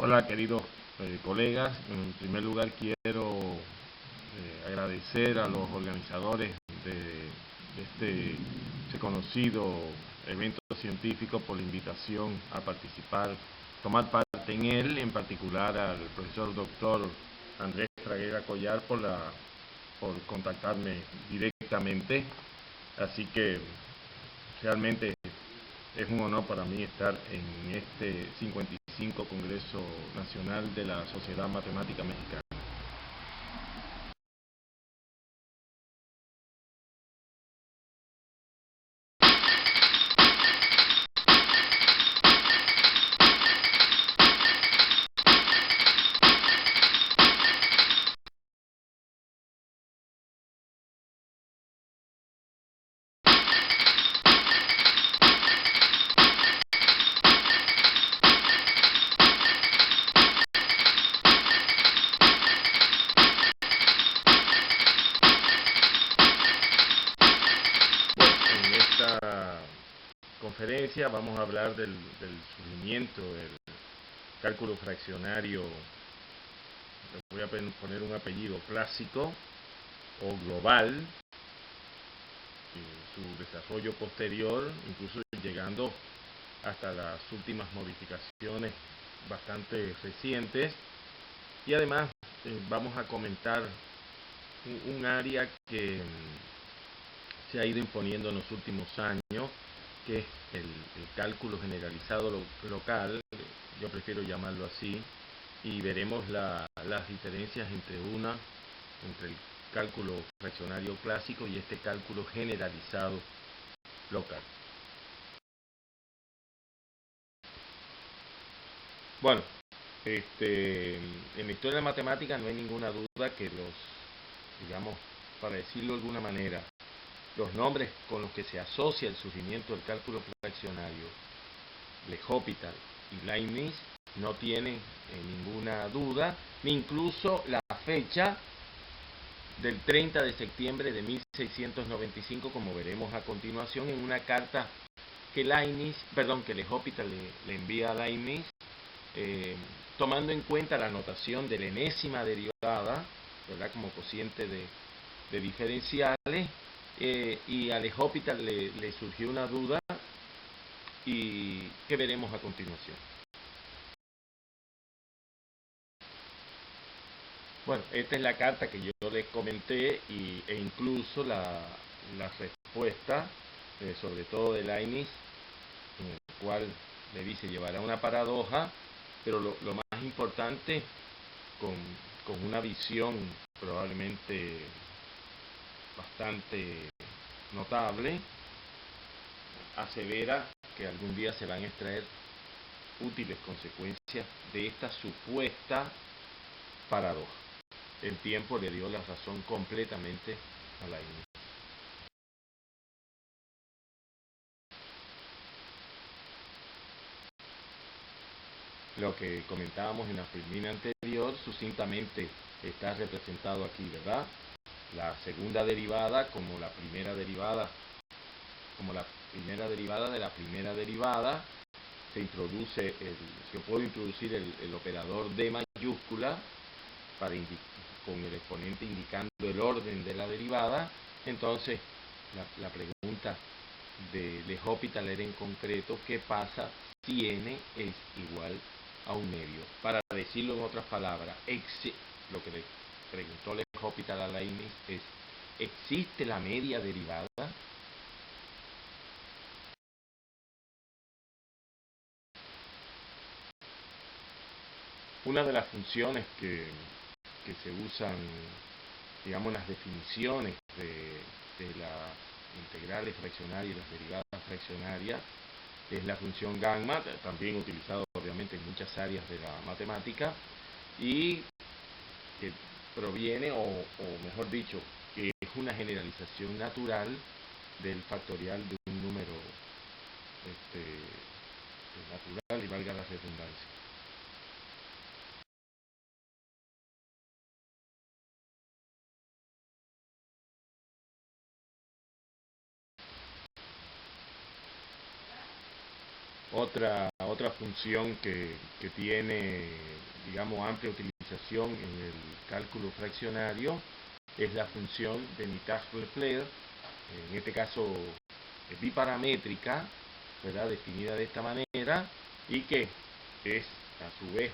Hola queridos colegas, en primer lugar quiero agradecer a los organizadores de este conocido evento científico por la invitación a participar, tomar parte en él, en particular al profesor doctor Andrés Fraguera Collar por contactarme directamente, así que realmente es un honor para mí estar en este 55 Congreso Nacional de la Sociedad Matemática Mexicana. En esta conferencia vamos a hablar del surgimiento del cálculo fraccionario. Le voy a poner un apellido clásico o global, y su desarrollo posterior, incluso llegando hasta las últimas modificaciones bastante recientes, y además vamos a comentar un área que se ha ido imponiendo en los últimos años, que es el cálculo generalizado local, yo prefiero llamarlo así, y veremos las diferencias entre el cálculo fraccionario clásico y este cálculo generalizado local. Bueno, en la historia de la matemática no hay ninguna duda que digamos, para decirlo de alguna manera, los nombres con los que se asocia el surgimiento del cálculo fraccionario, L'Hopital y Leibniz, no tienen ninguna duda, ni incluso la fecha del 30 de septiembre de 1695, como veremos a continuación, en una carta que L'Hopital le envía a Leibniz, tomando en cuenta la notación de la enésima derivada, ¿verdad?, como cociente de diferenciales, y a L'Hopital le surgió una duda y que veremos a continuación. Bueno, esta es la carta que yo les comenté e incluso la respuesta, sobre todo de Leibniz, en el cual le dice llevará una paradoja, pero lo más importante, con una visión probablemente bastante notable, asevera que algún día se van a extraer útiles consecuencias de esta supuesta paradoja. El tiempo le dio la razón completamente a Leibniz. Lo que comentábamos en la filmina anterior, sucintamente está representado aquí, ¿verdad? La segunda derivada como la primera derivada, de la primera derivada. Se puede introducir el operador D mayúscula con el exponente indicando el orden de la derivada. Entonces la pregunta de L'Hopital era en concreto: ¿qué pasa si n es igual a un medio? Para decirlo en otras palabras, lo que le preguntó L'Hopital a Leibniz es: ¿existe la media derivada? Una de las funciones que se usan, digamos, las definiciones de las integrales fraccionarias y las derivadas fraccionarias es la función gamma, también utilizada obviamente en muchas áreas de la matemática, y que proviene, o mejor dicho, que es una generalización natural del factorial de un número natural, y valga la redundancia. Otra otra función que tiene, digamos, amplia utilización en el cálculo fraccionario es la función de Mittag-Leffler, en este caso biparamétrica, ¿verdad?, definida de esta manera, y que es a su vez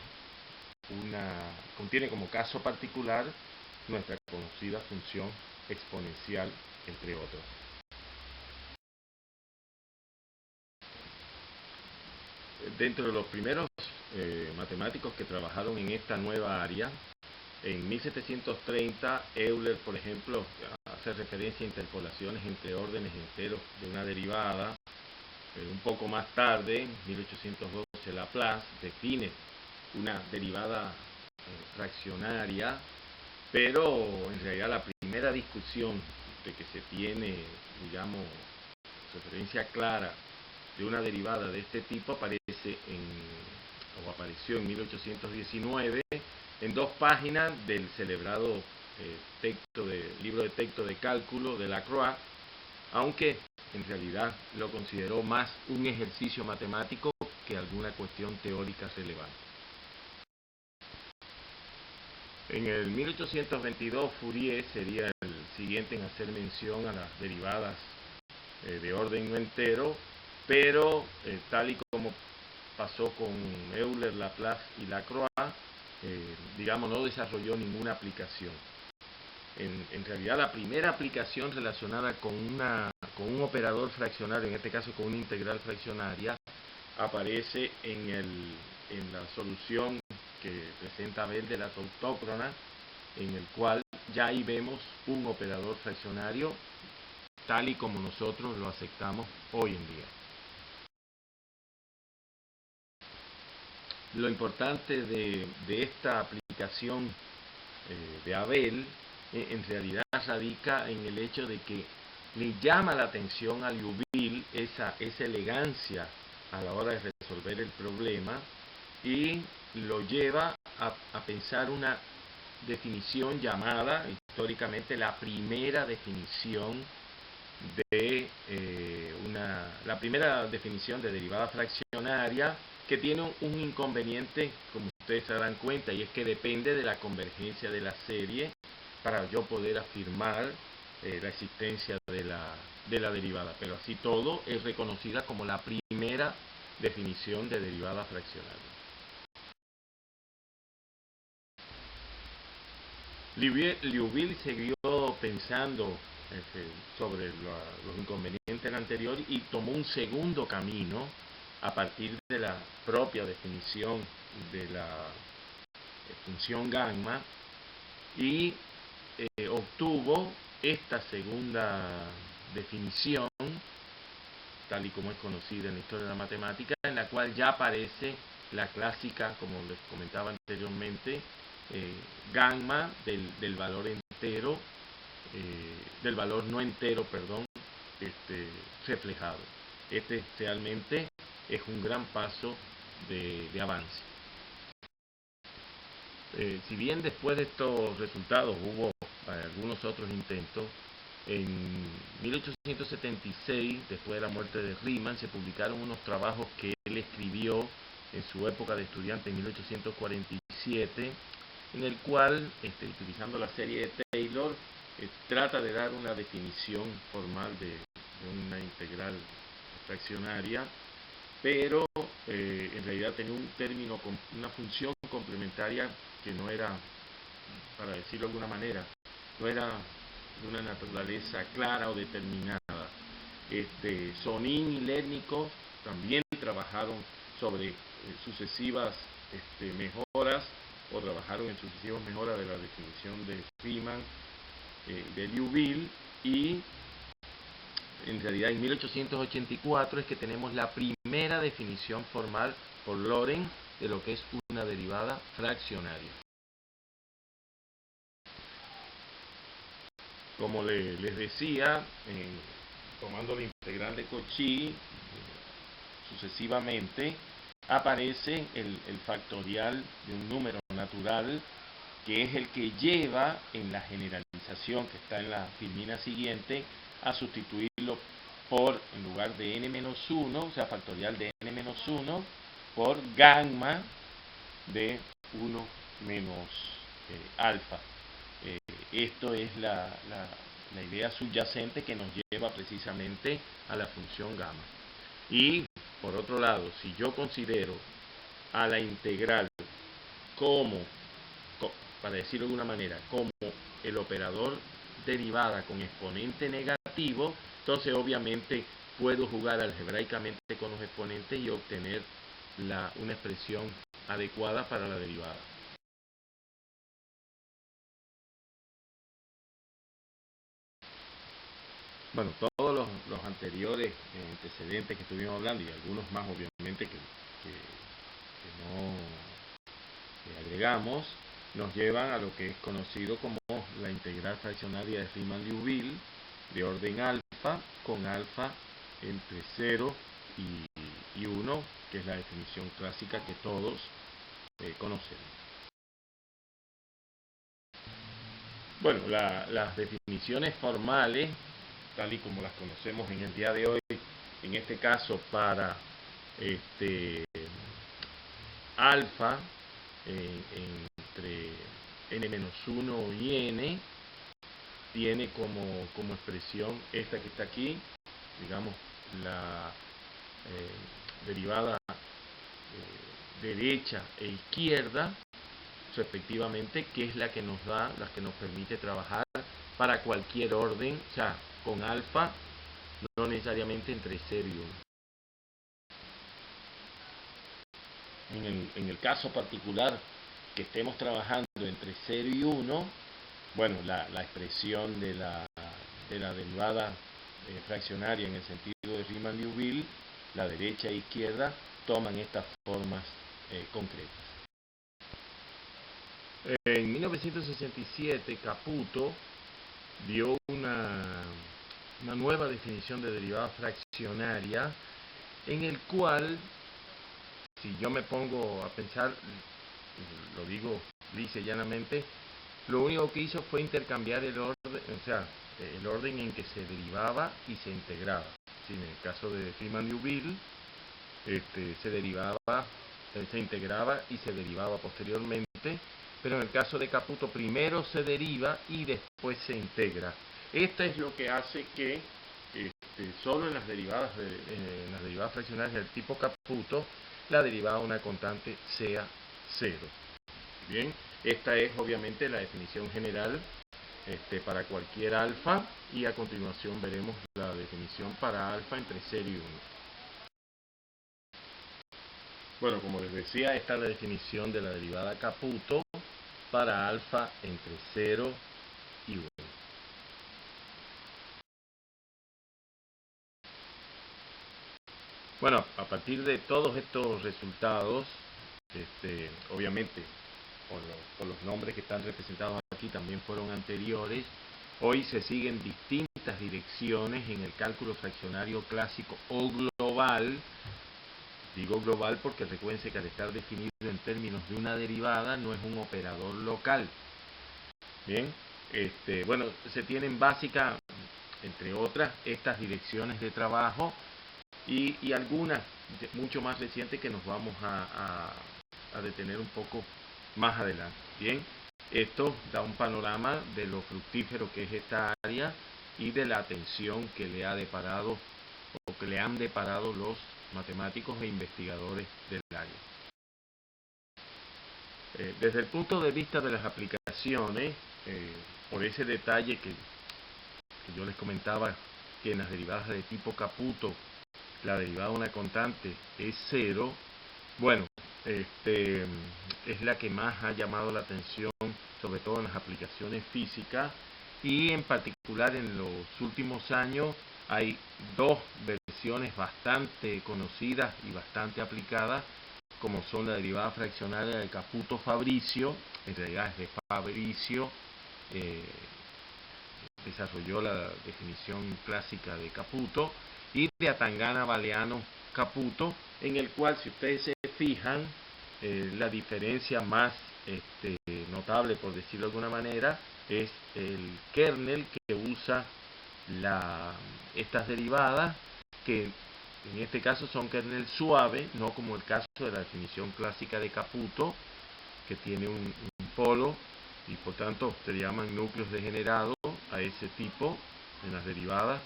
contiene como caso particular nuestra conocida función exponencial, entre otras. Dentro de los primeros matemáticos que trabajaron en esta nueva área, en 1730, Euler, por ejemplo, hace referencia a interpolaciones entre órdenes enteros de una derivada. Un poco más tarde, en 1812, Laplace define una derivada fraccionaria, pero en realidad la primera discusión de que se tiene, digamos, referencia clara de una derivada de este tipo apareció en 1819 en 2 páginas del celebrado libro de texto de cálculo de Lacroix, aunque en realidad lo consideró más un ejercicio matemático que alguna cuestión teórica relevante. En el 1822, Fourier sería el siguiente en hacer mención a las derivadas de orden no entero, pero tal y como pasó con Euler, Laplace y Lacroix, digamos, no desarrolló ninguna aplicación. En realidad, la primera aplicación relacionada con un operador fraccionario, en este caso con una integral fraccionaria, aparece en la solución que presenta Abel de la tautócrona, en el cual ya ahí vemos un operador fraccionario tal y como nosotros lo aceptamos hoy en día. Lo importante de esta aplicación de Abel en realidad radica en el hecho de que le llama la atención a Liouville esa elegancia a la hora de resolver el problema, y lo lleva a pensar una definición llamada históricamente la primera definición de la primera definición de derivada fraccionaria, que tiene un inconveniente, como ustedes se darán cuenta, y es que depende de la convergencia de la serie para yo poder afirmar la existencia de la derivada. Pero así todo es reconocida como la primera definición de derivada fraccionaria. Liouville siguió pensando sobre los inconvenientes del anterior y tomó un segundo camino a partir de la propia definición de la función gamma, y obtuvo esta segunda definición, tal y como es conocida en la historia de la matemática, en la cual ya aparece la clásica, como les comentaba anteriormente, gamma del valor entero, del valor no entero, perdón, reflejado. Realmente es un gran paso de avance. Si bien después de estos resultados hubo algunos otros intentos, en 1876, después de la muerte de Riemann, se publicaron unos trabajos que él escribió en su época de estudiante en 1847, en el cual, utilizando la serie de Taylor, trata de dar una definición formal de una integral fraccionaria, pero en realidad tenía un término, una función complementaria que no era, para decirlo de alguna manera, no era de una naturaleza clara o determinada. Sonin y Lérnikov también trabajaron sobre sucesivas mejoras, o trabajaron en sucesivas mejoras de la definición de Riemann, de Liouville, y en realidad en 1884 es que tenemos la primera definición formal por Lorentz de lo que es una derivada fraccionaria. Como les decía, tomando la integral de Cauchy, sucesivamente aparece el factorial de un número natural, que es el que lleva en la generalización que está en la filmina siguiente a sustituirlo por, en lugar de n-1, o sea, factorial de n-1, por gamma de 1 menos alfa. Esto es la idea subyacente que nos lleva precisamente a la función gamma. Y por otro lado, si yo considero a la integral como, para decirlo de alguna manera, como el operador derivada con exponente negativo, entonces obviamente puedo jugar algebraicamente con los exponentes y obtener una expresión adecuada para la derivada. Bueno, todos los anteriores antecedentes que estuvimos hablando y algunos más obviamente que no agregamos, nos llevan a lo que es conocido como la integral fraccionaria de Riemann-Liouville de orden alfa, con alfa entre 0 y 1, que es la definición clásica que todos conocemos. Bueno, las definiciones formales, tal y como las conocemos en el día de hoy, en este caso para alfa entre n-1 y n, tiene como expresión esta que está aquí, digamos, la derivada derecha e izquierda, respectivamente, que es la que nos permite trabajar para cualquier orden, o sea, con alfa, no necesariamente entre 0 y 1. En el caso particular que estemos trabajando entre 0 y 1, bueno, la expresión de la derivada fraccionaria en el sentido de Riemann-Liouville, la derecha e izquierda, toman estas formas concretas. En 1967, Caputo dio una nueva definición de derivada fraccionaria, en el cual, si yo me pongo a pensar, lo digo lisa y llanamente, lo único que hizo fue intercambiar el orden, o sea, el orden en que se derivaba y se integraba. En el caso de Riemann-Liouville, se integraba y se derivaba posteriormente, pero en el caso de Caputo primero se deriva y después se integra. Esto es lo que hace que solo en las derivadas fraccionarias del tipo Caputo, la derivada de una constante sea 0. Bien, esta es obviamente la definición general para cualquier alfa, y a continuación veremos la definición para alfa entre 0 y 1. Bueno, como les decía, esta es la definición de la derivada Caputo para alfa entre 0 y 1. Bueno, a partir de todos estos resultados, obviamente, por los nombres que están representados aquí, también fueron anteriores, hoy se siguen distintas direcciones en el cálculo fraccionario clásico o global. Digo global porque recuérdense que al estar definido en términos de una derivada no es un operador local. Bien, bueno, se tienen básicas, entre otras, estas direcciones de trabajo y algunas mucho más recientes que nos vamos a detener un poco más adelante. Bien, esto da un panorama de lo fructífero que es esta área y de la atención que le ha deparado o que le han deparado los matemáticos e investigadores del área. Desde el punto de vista de las aplicaciones, por ese detalle que yo les comentaba, que en las derivadas de tipo Caputo la derivada de una constante es 0, bueno, es la que más ha llamado la atención, sobre todo en las aplicaciones físicas, y en particular en los últimos años hay dos versiones bastante conocidas y bastante aplicadas, como son la derivada fraccionaria de Caputo-Fabrizio. En realidad es de Fabrizio, desarrolló la definición clásica de Caputo, y de Atangana-Baleano-Caputo, en el cual, si ustedes se fijan, la diferencia más notable, por decirlo de alguna manera, es el kernel que usa estas derivadas, que en este caso son kernel suave, no como el caso de la definición clásica de Caputo, que tiene un polo y por tanto se llaman núcleos degenerados a ese tipo en las derivadas,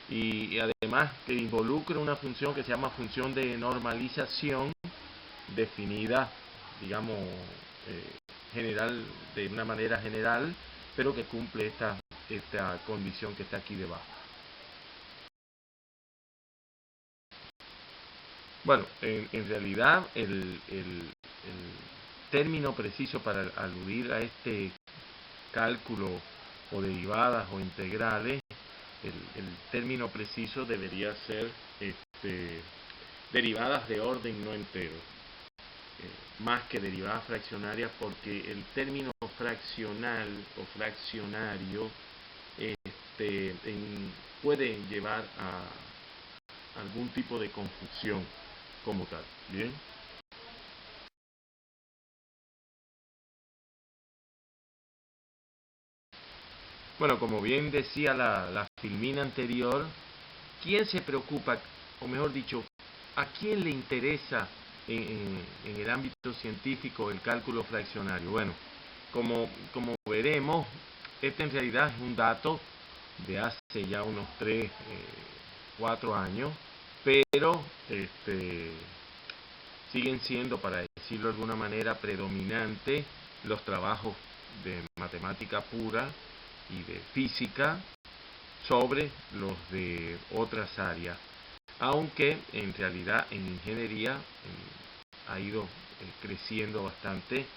y además que involucra una función que se llama función de normalización definida, digamos, general, de una manera general, pero que cumple esta condición que está aquí debajo. Bueno, en realidad el término preciso para aludir a este cálculo o derivadas o integrales, el término preciso debería ser derivadas de orden no entero, más que derivadas fraccionarias, porque el término fraccional o fraccionario puede llevar a algún tipo de confusión como tal. Bien. Bueno, como bien decía la filmina anterior, ¿quién se preocupa, o mejor dicho, a quién le interesa en el ámbito científico el cálculo fraccionario? Bueno, como veremos, este en realidad es un dato de hace ya unos 3, 4 años, pero siguen siendo, para decirlo de alguna manera, predominante los trabajos de matemática pura y de física sobre los de otras áreas, aunque en realidad en ingeniería ha ido creciendo bastante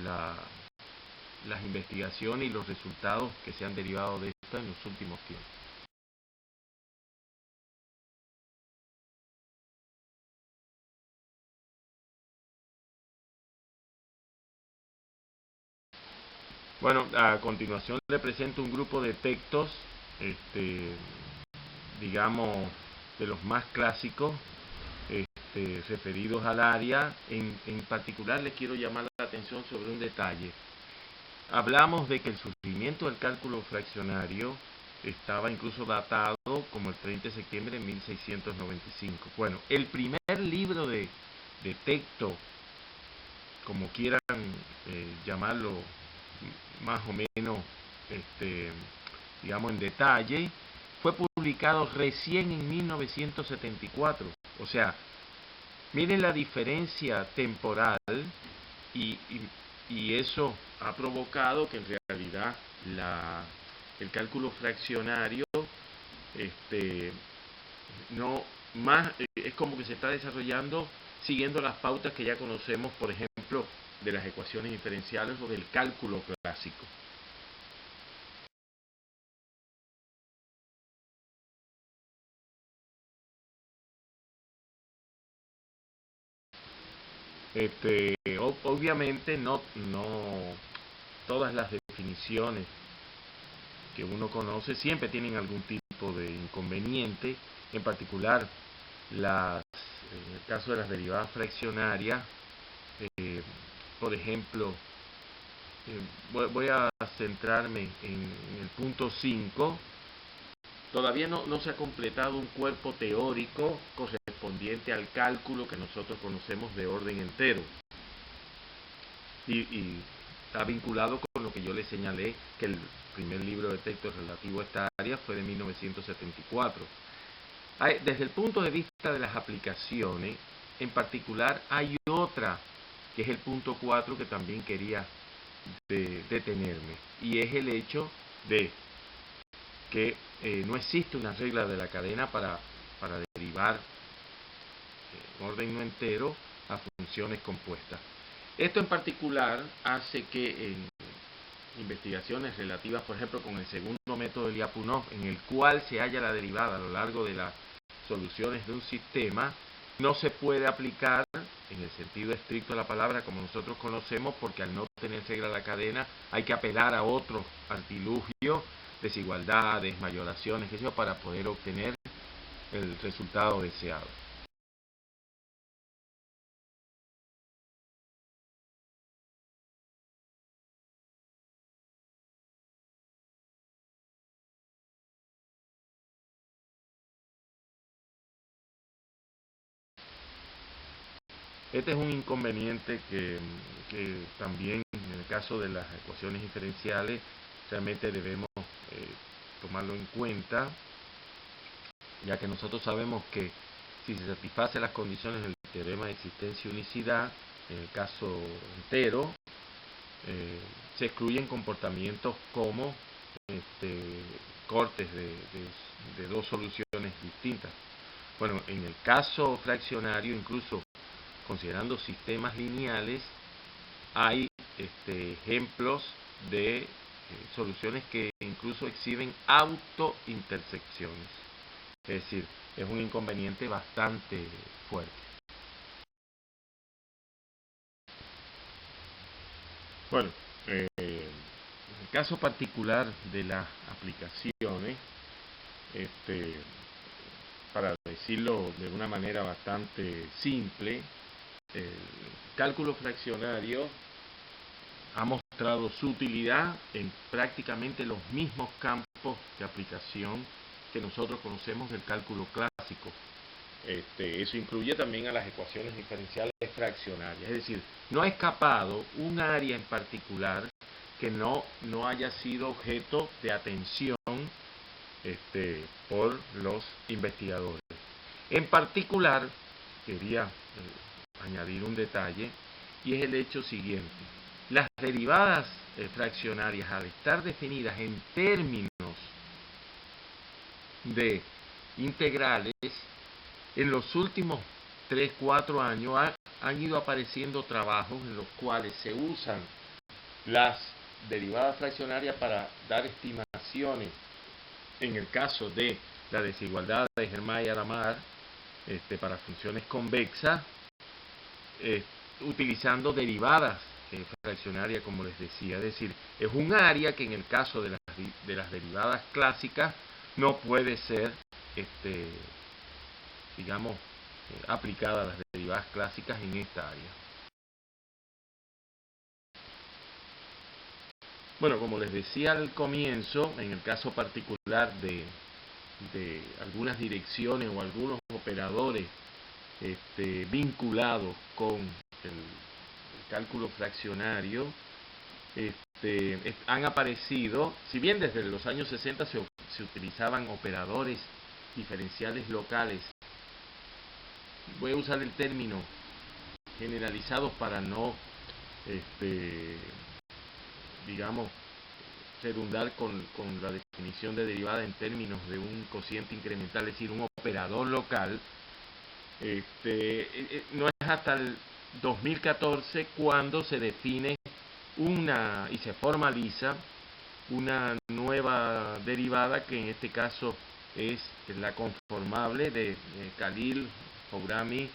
las investigaciones y los resultados que se han derivado de esto en los últimos tiempos. Bueno, a continuación le presento un grupo de textos, digamos, de los más clásicos, referidos al área. En particular les quiero llamar la atención sobre un detalle. Hablamos de que el surgimiento del cálculo fraccionario estaba incluso datado como el 30 de septiembre de 1695. Bueno, el primer libro de texto, como quieran llamarlo, más o menos, digamos en detalle, fue publicado recién en 1974. O sea, miren la diferencia temporal y, y eso ha provocado que en realidad el cálculo fraccionario no más es como que se está desarrollando siguiendo las pautas que ya conocemos, por ejemplo, de las ecuaciones diferenciales o del cálculo clásico. Obviamente no todas las definiciones que uno conoce siempre tienen algún tipo de inconveniente, en particular en el caso de las derivadas fraccionarias, por ejemplo, voy a centrarme en el punto 5. Todavía no se ha completado un cuerpo teórico correspondiente al cálculo que nosotros conocemos de orden entero. Y está vinculado con lo que yo le señalé, que el primer libro de texto relativo a esta área fue de 1974. Desde el punto de vista de las aplicaciones, en particular hay otra, que es el punto 4, que también quería detenerme, y es el hecho de que no existe una regla de la cadena para derivar en orden no entero a funciones compuestas. Esto en particular hace que en investigaciones relativas, por ejemplo, con el segundo método de Lyapunov, en el cual se halla la derivada a lo largo de las soluciones de un sistema, no se puede aplicar en el sentido estricto de la palabra como nosotros conocemos, porque al no tener regla de la cadena hay que apelar a otros artilugios, desigualdades, mayoraciones, qué sé yo, para poder obtener el resultado deseado. Este es un inconveniente que también en el caso de las ecuaciones diferenciales realmente debemos tomarlo en cuenta, ya que nosotros sabemos que si se satisfacen las condiciones del teorema de existencia y unicidad, en el caso entero, se excluyen comportamientos como cortes de dos soluciones distintas. Bueno, en el caso fraccionario, incluso considerando sistemas lineales, hay ejemplos de soluciones que incluso exhiben autointersecciones. Es decir, es un inconveniente bastante fuerte. Bueno, en el caso particular de las aplicaciones, para decirlo de una manera bastante simple, el cálculo fraccionario ha mostrado su utilidad en prácticamente los mismos campos de aplicación que nosotros conocemos del cálculo clásico. Eso incluye también a las ecuaciones diferenciales fraccionarias. Es decir, no ha escapado un área en particular que no haya sido objeto de atención por los investigadores. En particular, quería añadir un detalle, y es el hecho siguiente. Las derivadas fraccionarias, al estar definidas en términos de integrales, en los últimos 3-4 años han ido apareciendo trabajos en los cuales se usan las derivadas fraccionarias para dar estimaciones. En el caso de la desigualdad de Germán-Hadamard, para funciones convexas, utilizando derivadas fraccionarias, como les decía. Es decir, es un área que en el caso de las derivadas clásicas no puede ser, digamos, aplicada a las derivadas clásicas en esta área. Bueno, como les decía al comienzo, en el caso particular de algunas direcciones o algunos operadores vinculados con el cálculo fraccionario, han aparecido, si bien desde los años 60 se utilizaban operadores diferenciales locales, voy a usar el término generalizados para no digamos, redundar con la definición de derivada en términos de un cociente incremental, es decir, un operador local. No es hasta el 2014 cuando se define y se formaliza una nueva derivada, que en este caso es la conformable de Khalil, Hourani,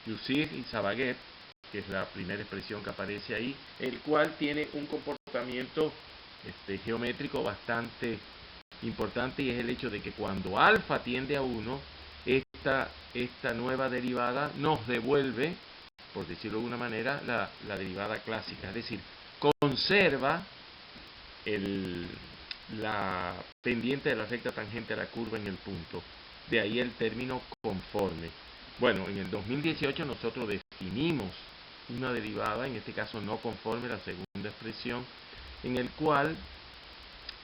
Yusif y Sabaguet, que es la primera expresión que aparece ahí, el cual tiene un comportamiento geométrico bastante importante, y es el hecho de que cuando alfa tiende a 1, esta nueva derivada nos devuelve, por decirlo de alguna manera, la derivada clásica, es decir, conserva la pendiente de la recta tangente a la curva en el punto. De ahí el término conforme. Bueno, en el 2018 nosotros definimos una derivada, en este caso no conforme, la segunda expresión, en el cual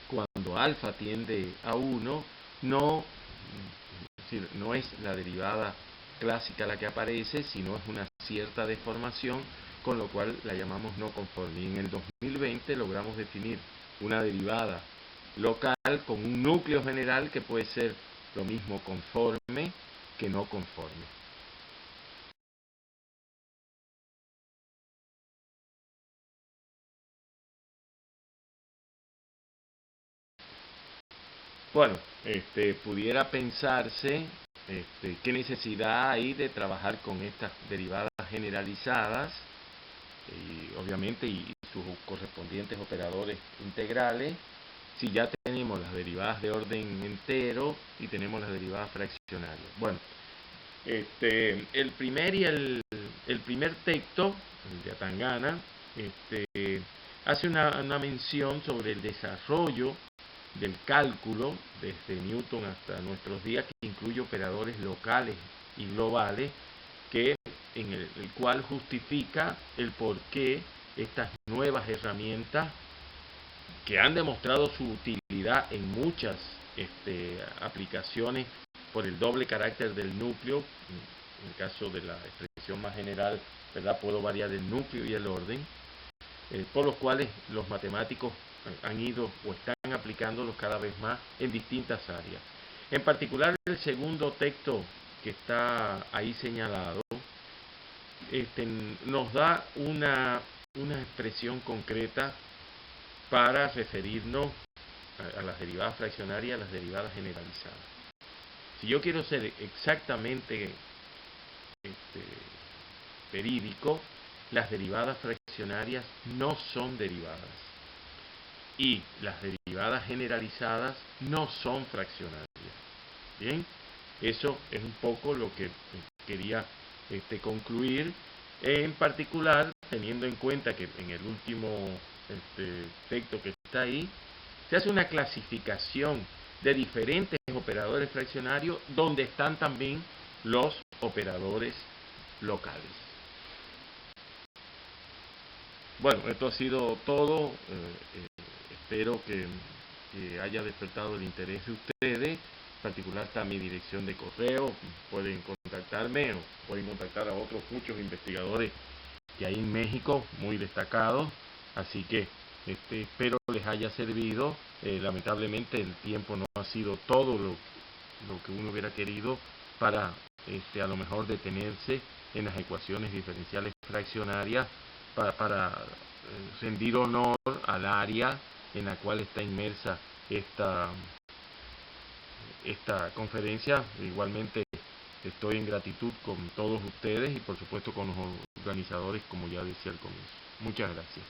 cuando alfa tiende a 1, no es la derivada clásica la que aparece, sino es una cierta deformación, con lo cual la llamamos no conforme. Y en el 2020 logramos definir una derivada local con un núcleo general que puede ser lo mismo conforme que no conforme. Bueno, pudiera pensarse qué necesidad hay de trabajar con estas derivadas generalizadas, y obviamente y sus correspondientes operadores integrales, si ya tenemos las derivadas de orden entero y tenemos las derivadas fraccionarias. Bueno, el primer texto, el de Atangana, hace una mención sobre el desarrollo del cálculo desde Newton hasta nuestros días, que incluye operadores locales y globales, el cual justifica el por qué estas nuevas herramientas que han demostrado su utilidad en muchas aplicaciones por el doble carácter del núcleo. En el caso de la expresión más general, ¿verdad?, puedo variar el núcleo y el orden, por los cuales los matemáticos han ido o están aplicándolos cada vez más en distintas áreas. En particular, el segundo texto que está ahí señalado nos da una expresión concreta para referirnos a las derivadas fraccionarias, a las derivadas generalizadas. Si yo quiero ser exactamente verídico, las derivadas fraccionarias no son derivadas y las derivadas generalizadas no son fraccionarias. Bien, eso es un poco lo que quería concluir, en particular teniendo en cuenta que en el último texto que está ahí se hace una clasificación de diferentes operadores fraccionarios donde están también los operadores locales. Bueno, esto ha sido todo. Espero que haya despertado el interés de ustedes. En particular está mi dirección de correo. Pueden contactarme o pueden contactar a otros muchos investigadores que hay en México, muy destacados. Así que espero les haya servido. Lamentablemente el tiempo no ha sido todo lo que uno hubiera querido para a lo mejor detenerse en las ecuaciones diferenciales fraccionarias para rendir honor al área en la cual está inmersa esta conferencia. Igualmente estoy en gratitud con todos ustedes y por supuesto con los organizadores, como ya decía al comienzo. Muchas gracias.